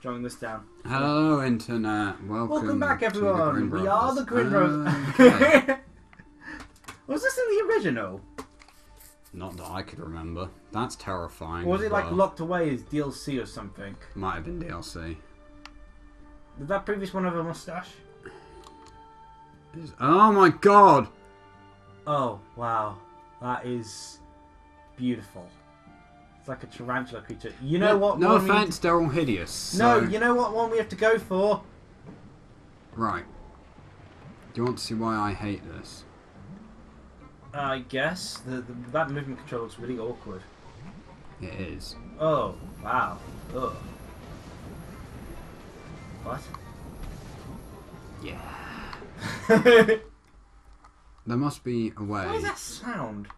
Drawing this down. Hello, Internet. Welcome back, everyone. We are the Grin Brothers. Okay. Was this in the original? Not that I could remember. That's terrifying. Or was it like well. locked away as DLC or something? Might have been DLC. Did that previous one have a mustache? Oh my god! Oh, wow. That is beautiful. It's like a tarantula creature. You know what? No offense, they're all hideous. So... No, you know what one we have to go for? Right. Do you want to see why I hate this? I guess. That movement control looks really awkward. It is. Oh, wow. Ugh. What? Yeah. There must be a way. What does that sound?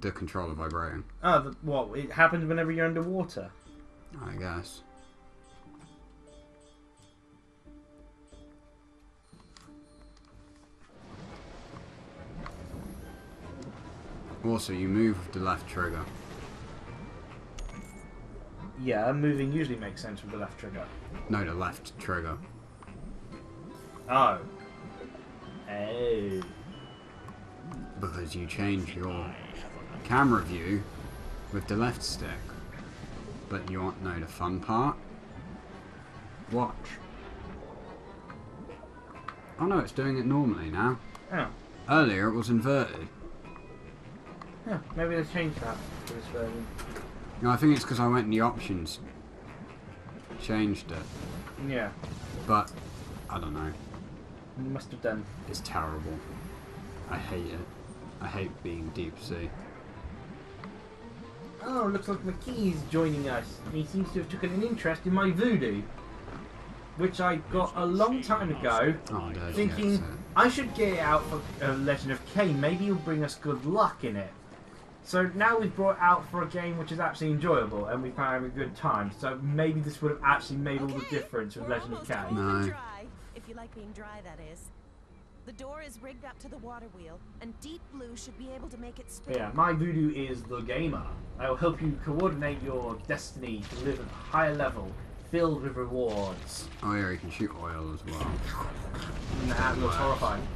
The controller vibrating. Oh, what? It happens whenever you're underwater? I guess. Also, you move with the left trigger. Yeah, moving usually makes sense with the left trigger. No, the left trigger. Oh. Oh. Because you change your camera view with the left stick. But you want to know the fun part? Watch. Oh no, it's doing it normally now. Oh. Earlier it was inverted. Yeah, maybe they changed that for this version. No, I think it's because I went in the options. Changed it. Yeah. But, I don't know. You must have done. It's terrible. I hate it. I hate being deep sea. Oh, looks like McKee's joining us. He seems to have taken an interest in my voodoo. Which I got a long time ago. Oh, there thinking yes, I should get it out for Legend of Kane. Maybe he'll bring us good luck in it. So now we've brought it out for a game which is actually enjoyable and we've had a good time. So maybe this would have actually made all the difference with Legend of Kane. No. If you like being dry, that is. The door is rigged up to the water wheel, and Deep Blue should be able to make it spin. Yeah, my voodoo is the gamer. I will help you coordinate your destiny to live at a higher level, filled with rewards. Oh yeah, you can shoot oil as well. That looks horrifying.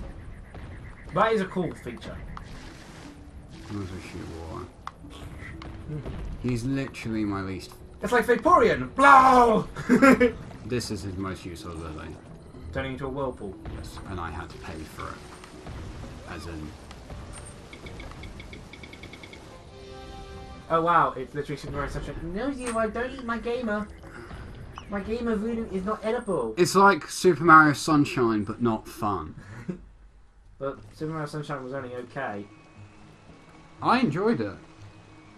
That is a cool feature. I also shoot water. He's literally my least... It's like Vaporeon! Blow! This is his most useful ability. Turning into a whirlpool. Yes, and I had to pay for it. As in... Oh wow, it's literally Super Mario Sunshine. No, Zero, don't eat my gamer. My gamer voodoo is not edible. It's like Super Mario Sunshine, but not fun. But Super Mario Sunshine was only okay. I enjoyed it.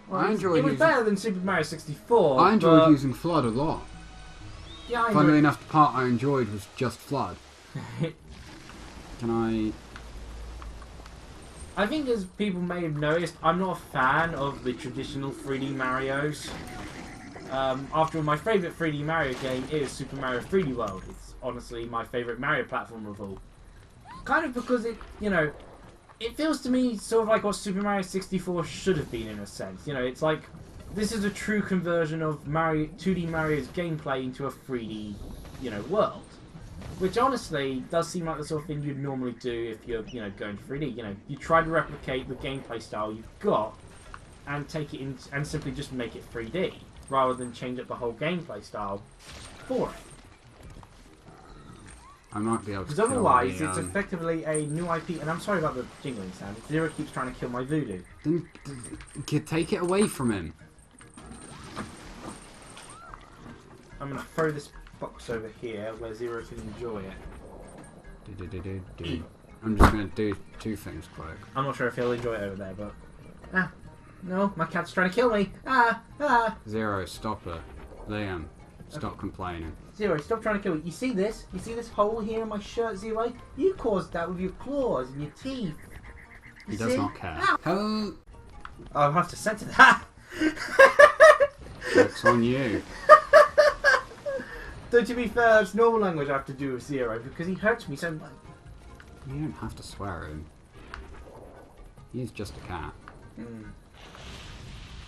Well, I enjoyed it was using... better than Super Mario 64. I enjoyed but... using Flood a lot. Yeah, I Funnily enjoyed... enough, the part I enjoyed was just Flood. Can I... I think as people may have noticed, I'm not a fan of the traditional 3D Marios. After all, my favourite 3D Mario game is Super Mario 3D World. It's honestly my favourite Mario platform of all. Kind of because it, you know, it feels to me sort of like what Super Mario 64 should have been in a sense. You know, it's like, this is a true conversion of Mario 2D Mario's gameplay into a 3D, you know, world. Which honestly does seem like the sort of thing you'd normally do if you're, you know, going to 3D. You know, you try to replicate the gameplay style you've got and take it in and simply just make it 3D rather than change up the whole gameplay style for it. I might be able to Because otherwise, kill it's effectively a new IP. And I'm sorry about the jingling sound. Zero keeps trying to kill my voodoo. Then take it away from him. I'm going to throw this box over here where Zero can enjoy it. I'm just going to do two things quick. I'm not sure if he'll enjoy it over there, but... Ah, no, my cat's trying to kill me. Ah, ah. Zero, stop it. Liam, stop complaining. Zero, stop trying to kill me. You see this? You see this hole here in my shirt, Zero? You caused that with your claws and your teeth. He does not care. Hello. I'll have to censor that. Joke's on you. Though to be fair, it's normal language I have to do with Zero because he hurts me so much. You don't have to swear at him. He's just a cat.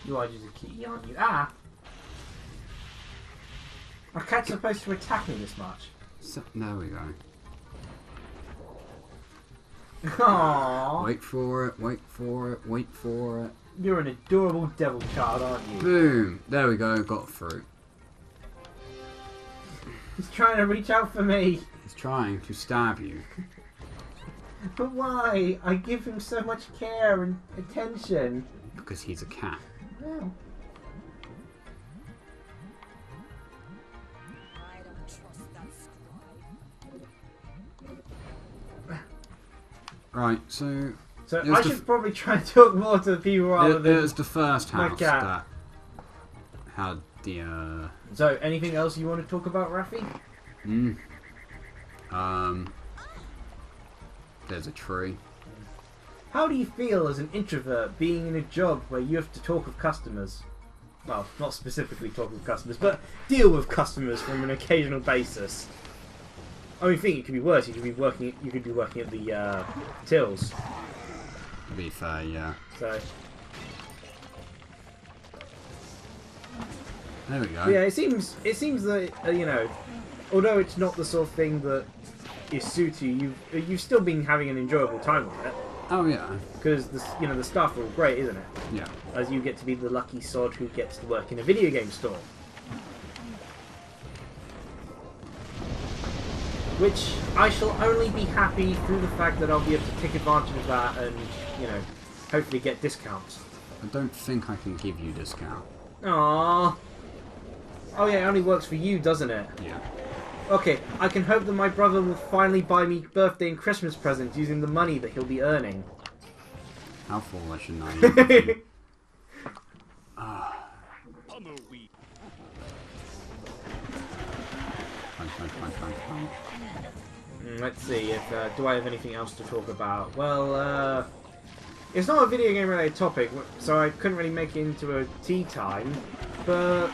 You are just a kitty, aren't you? Ah! Are cats supposed to attack me this much? So, there we go. Aww. Wait for it, wait for it, wait for it. You're an adorable devil child, aren't you? Boom! There we go, got through. He's trying to reach out for me. He's trying to stab you. But why? I give him so much care and attention. Because he's a cat. Well, I don't trust that scribe. Right, so... so It was I the should probably try and talk more to the people rather It than... was the first my house cat. that had the, So, anything else you want to talk about, Rafi? There's a tree. How do you feel as an introvert being in a job where you have to talk with customers? Well, not specifically talk with customers, but deal with customers from an occasional basis. I mean, I think it could be worse. You could be working. You could be working at the tills. To be fair, yeah. So There we go. yeah, it seems that you know, although it's not the sort of thing that is suited to you, you've still been having an enjoyable time with it. Oh yeah. Because the staff are all great, isn't it? Yeah. As you get to be the lucky sod who gets to work in a video game store. Which I shall only be happy through the fact that I'll be able to take advantage of that and, you know, hopefully get discounts. I don't think I can give you discount. Aww. Oh yeah, it only works for you, doesn't it? Yeah. Okay, I can hope that my brother will finally buy me birthday and Christmas presents using the money that he'll be earning. How foolish and naive of you. Fine. Let's see, if do I have anything else to talk about? Well, it's not a video game related topic, so I couldn't really make it into a tea time, but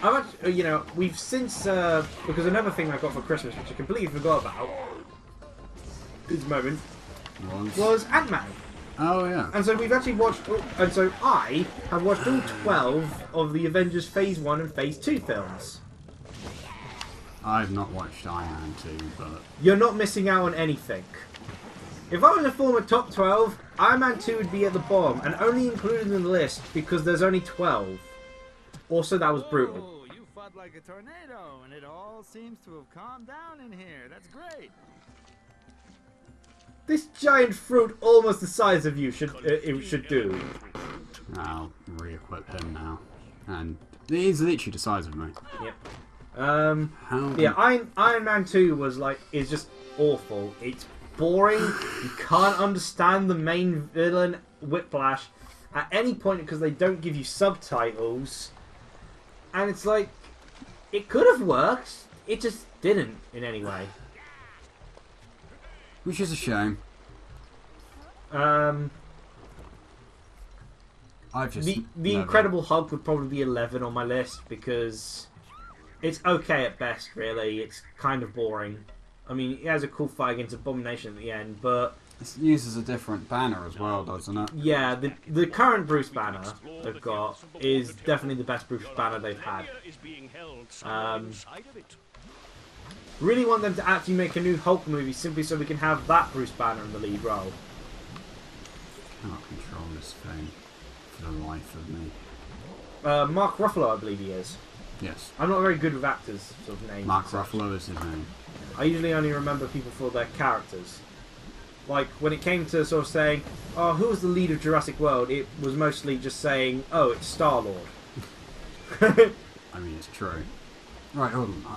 I've actually, you know, we've since, because another thing I got for Christmas, which I completely forgot about, this moment, was Ant-Man. Oh yeah. And so we've actually watched, and so I have watched all 12 of the Avengers Phase 1 and Phase 2 films. I've not watched Iron Man 2, but... You're not missing out on anything. If I was to form a top 12, Iron Man 2 would be at the bottom, and only included in the list because there's only 12. Also, that was brutal. Oh, you fought like a tornado, and it all seems to have calmed down in here. That's great. This giant fruit, almost the size of you, it should do. I'll re-equip him now. And he's literally the size of me. Yep. How... Yeah, Iron Man 2 is just awful. It's boring. You can't understand the main villain, Whiplash, at any point because they don't give you subtitles. And it's like, it could have worked. It just didn't in any way. Which is a shame. I've just... The Incredible Hulk would probably be 11 on my list because it's okay at best, really. It's kind of boring. I mean, it has a cool fight against Abomination at the end, but... It uses a different banner as well, doesn't it? Yeah, the current Bruce banner they've got is definitely the best Bruce banner they've had. Really want them to actually make a new Hulk movie simply so we can have that Bruce Banner in the lead role. Cannot control this thing for the life of me. Mark Ruffalo, I believe he is. Yes. I'm not very good with actors' sort of names. Mark Ruffalo is his name. I usually only remember people for their characters. Like, when it came to sort of saying, oh, who was the lead of Jurassic World, it was mostly just saying, oh, it's Star-Lord. I mean, it's true. Right, hold on.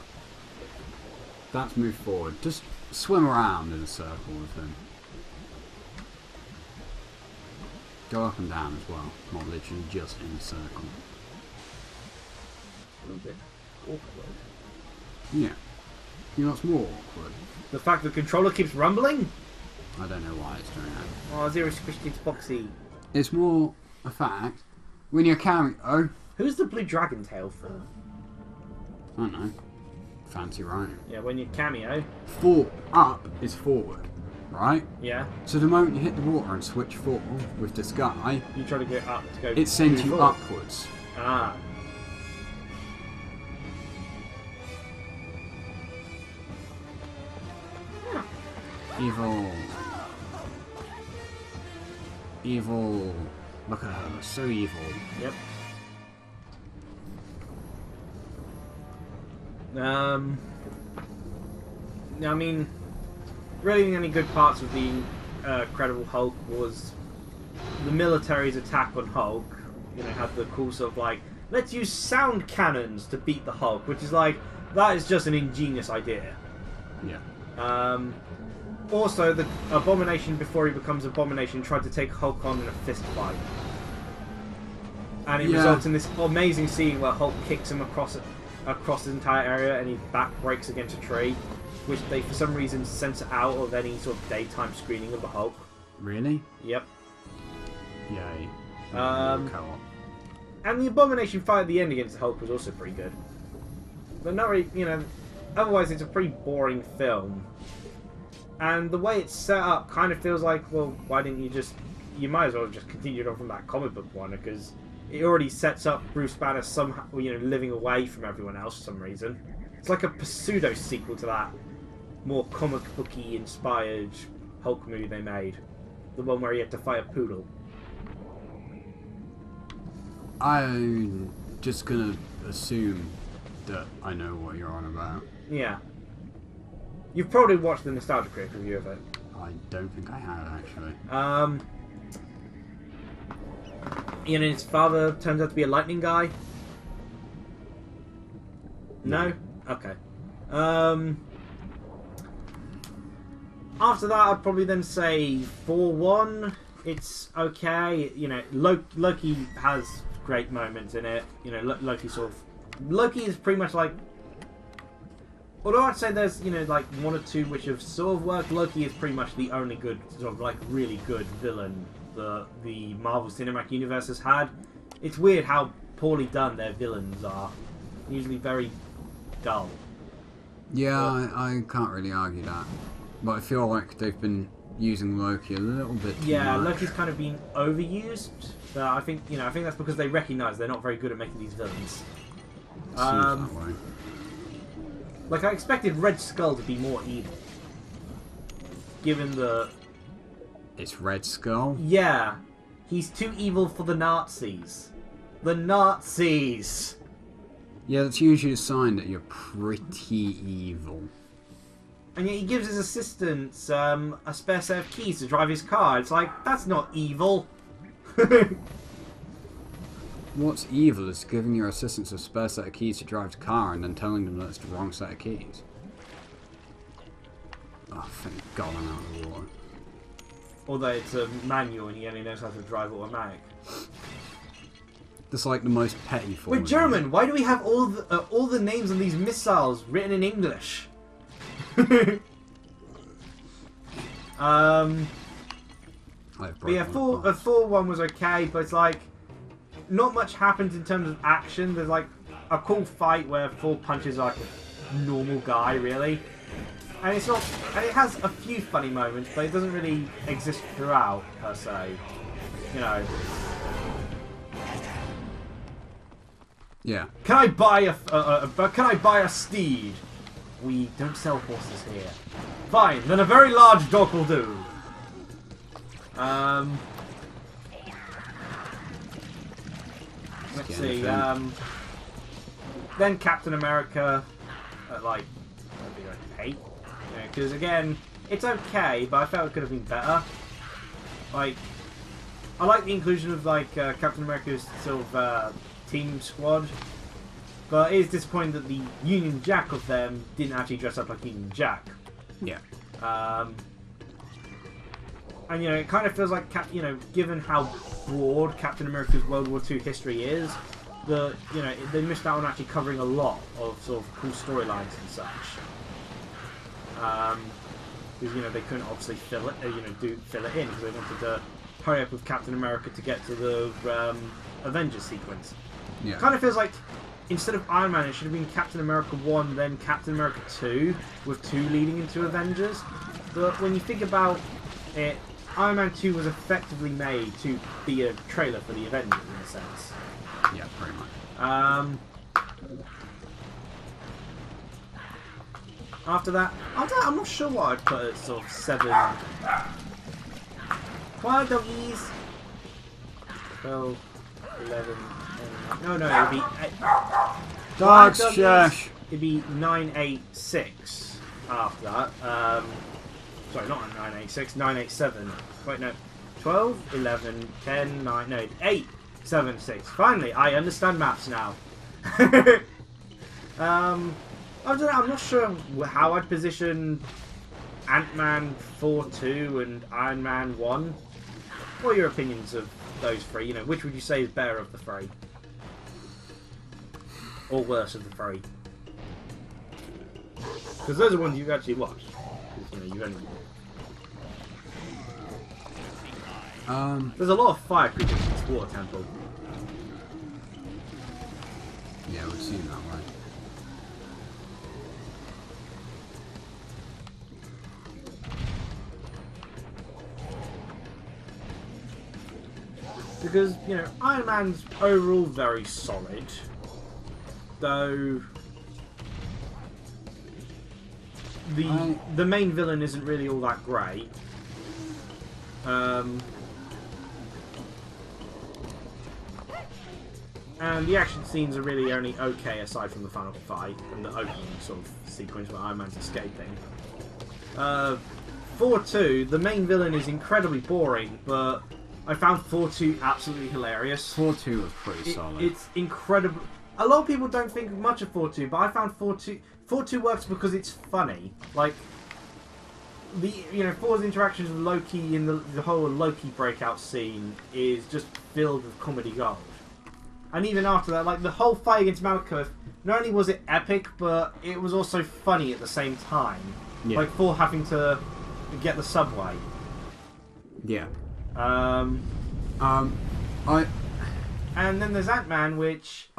Let's move forward. Just swim around in a circle with him. Go up and down as well, not literally just in a circle. A little bit awkward. Yeah. You know what's more awkward? The fact the controller keeps rumbling? I don't know why it's doing that. Oh, Zero squished its boxy. It's more a fact. When you're Kameo... Who's the blue dragon tail for? I don't know. Fancy writing. Yeah, when you're Kameo. Up is forward, right? Yeah. So the moment you hit the water and switch forward with this guy, You try to go up to go. it sends move you forward. upwards. Ah. Evil. Evil. Look at her, so evil. Yep. I mean, really the only good parts of the Incredible Hulk was the military's attack on Hulk. You know, had the cool sort of like, let's use sound cannons to beat the Hulk, which is like, that is just an ingenious idea. Yeah. Also, the Abomination, before he becomes Abomination, tried to take Hulk on in a fist fight. And it results in this amazing scene where Hulk kicks him across the entire area and his back breaks against a tree, which they, for some reason, censor out of any sort of daytime screening of the Hulk. Really? Yep. Yay. And the Abomination fight at the end against the Hulk was also pretty good. But not really, you know, otherwise it's a pretty boring film. And the way it's set up kind of feels like, well, why didn't you just... You might as well have just continued on from that comic book one, because it already sets up Bruce Banner somehow, you know, living away from everyone else for some reason. It's like a pseudo-sequel to that more comic booky inspired Hulk movie they made. The one where he had to fight a poodle. I'm just gonna assume that I know what you're on about. Yeah. You've probably watched the Nostalgia Critic review of it. I don't think I have, actually. You know, his father turns out to be a lightning guy. No? Okay. After that, I'd probably then say 4-1. It's okay. You know, Loki has great moments in it. You know, Loki is pretty much like... Although I'd say there's, you know, like one or two which have sort of worked, Loki is pretty much the only good, sort of like really good villain the Marvel Cinematic Universe has had. It's weird how poorly done their villains are. Usually very dull. Yeah, I can't really argue that. But I feel like they've been using Loki a little bit too much. Loki's kind of been overused. But I think that's because they recognise they're not very good at making these villains. Seems that way. Like, I expected Red Skull to be more evil. Given the... It's Red Skull? Yeah. He's too evil for the Nazis. The Nazis! Yeah, that's usually a sign that you're pretty evil. And yet he gives his assistants a spare set of keys to drive his car. It's like, that's not evil. What's evil is giving your assistants a spare set of keys to drive the car and then telling them that it's the wrong set of keys. Oh, thank God I'm out of the water. Although it's a manual and he only knows how to drive automatic. That's like the most petty form. We're German! Why do we have all the names of these missiles written in English? But yeah, 4-1 was okay, but it's like... Not much happens in terms of action. There's like a cool fight where Thor punches like a normal guy, really. And it's not... And it has a few funny moments, but it doesn't really exist throughout, per se. You know. Yeah. Can I buy a steed? We don't sell horses here. Fine, then a very large dog will do. Let's see. Then Captain America, like, I think I hate, because again, it's okay, but I felt it could have been better. Like, I like the inclusion of like Captain America's sort of team squad, but it is disappointing that the Union Jack of them didn't actually dress up like Union Jack. Yeah. And you know, it kind of feels like, given how broad Captain America's World War II history is, that they missed out on actually covering a lot of sort of cool storylines and such. Because they couldn't obviously fill it in because they wanted to hurry up with Captain America to get to the Avengers sequence. Yeah. Kind of feels like instead of Iron Man, it should have been Captain America 1, then Captain America 2, with 2 leading into Avengers. But when you think about it, Iron Man 2 was effectively made to be a trailer for the Avengers, in a sense. Yeah, pretty much. After that, I'm not sure what I'd put at sort of 7. Quiet doggies. 12, 11, 10, no, it'd be 8. Dogs, shush. It'd be 9, 8, 6 after that. Sorry, not 9, 8, 6, 9, 8, 7. Wait, no. 12, 11, 10, 9, no, 8, 7, 6. Finally, I understand maths now. I don't know, I'm not sure how I'd position Ant-Man 4-2 and Iron Man 1. What are your opinions of those three? You know, which would you say is better of the three? Or worse of the three? Because those are ones you've actually watched. You know, you've only... There's a lot of fire creatures in this water temple. Yeah, we've seen that way. Because, you know, Iron Man's overall very solid. Though... The main villain isn't really all that great. And the action scenes are really only okay aside from the final fight and the opening sort of sequence where Iron Man's escaping. 4-2, the main villain is incredibly boring, but I found 4-2 absolutely hilarious. 4-2 was pretty solid. It's incredible. A lot of people don't think much of 4-2, but I found 4-2 works because it's funny. Like, Thor's interactions with Loki in the whole Loki breakout scene is just filled with comedy gold. And even after that, like, the whole fight against Malekith, not only was it epic, but it was also funny at the same time. Yeah. Like, Thor having to get the subway. Yeah. And then there's Ant-Man, which...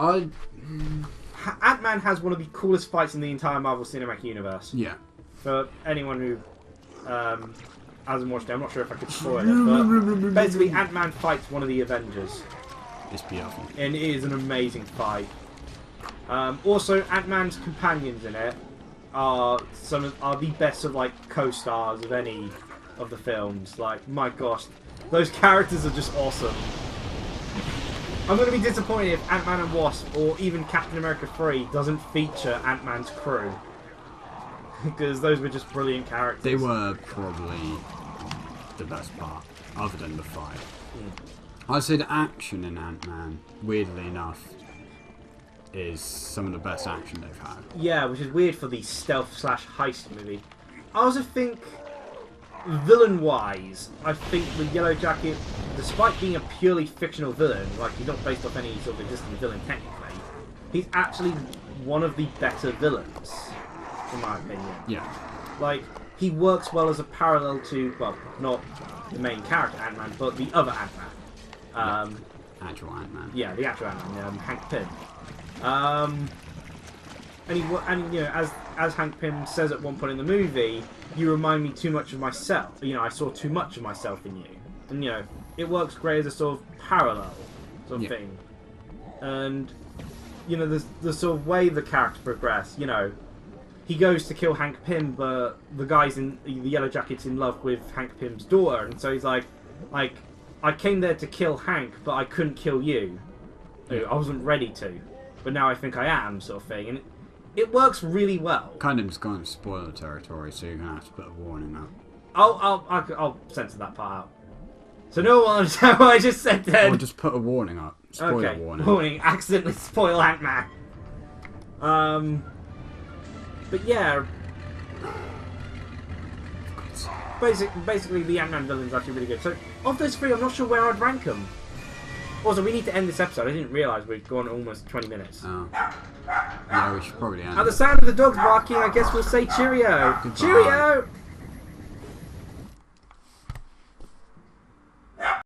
Ant-Man has one of the coolest fights in the entire Marvel Cinematic Universe. Yeah. For anyone who hasn't watched it, I'm not sure if I could spoil it, but basically Ant-Man fights one of the Avengers. It's beautiful. And it is an amazing fight. Also, Ant-Man's companions in it are the best of, like, co-stars of any of the films. Like, my gosh, those characters are just awesome. I'm going to be disappointed if Ant-Man and Wasp or even Captain America 3 doesn't feature Ant-Man's crew. Because those were just brilliant characters. They were probably the best part, other than the fight. I'd say the action in Ant-Man, weirdly enough, is some of the best action they've had. Yeah, which is weird for the stealth/heist movie. I also think, villain-wise, I think the Yellow Jacket, despite being a purely fictional villain, like he's not based off any sort of existing villain technically, he's actually one of the better villains, in my opinion. Yeah. Like, he works well as a parallel to, well, not the main character Ant-Man, but the other Ant-Man. Actual Ant-Man. Yeah, the actual Ant-Man, Hank Pym. And you know, as Hank Pym says at one point in the movie, you remind me too much of myself. You know, I saw too much of myself in you. And you know, it works great as a sort of parallel sort of thing. And you know, the sort of way the character progress. You know, he goes to kill Hank Pym, but the guy's the Yellow Jacket's in love with Hank Pym's daughter, and so he's like, I came there to kill Hank, but I couldn't kill you. I wasn't ready to, but now I think I am, sort of thing. And it works really well. Kind of just going to spoiler territory, so you're going to have to put a warning up. I'll censor that part out. So no one will understand what I just said then. Or just put a warning up. Spoiler warning. Warning, accidentally spoil Ant-Man. But yeah... Basically, the Ant-Man villain's actually really good. So, of those three, I'm not sure where I'd rank them. Also, we need to end this episode. I didn't realise we'd gone almost 20 minutes. Oh. Yeah, we should probably end At the sound of the dogs barking, I guess we'll say cheerio. Goodbye. Cheerio!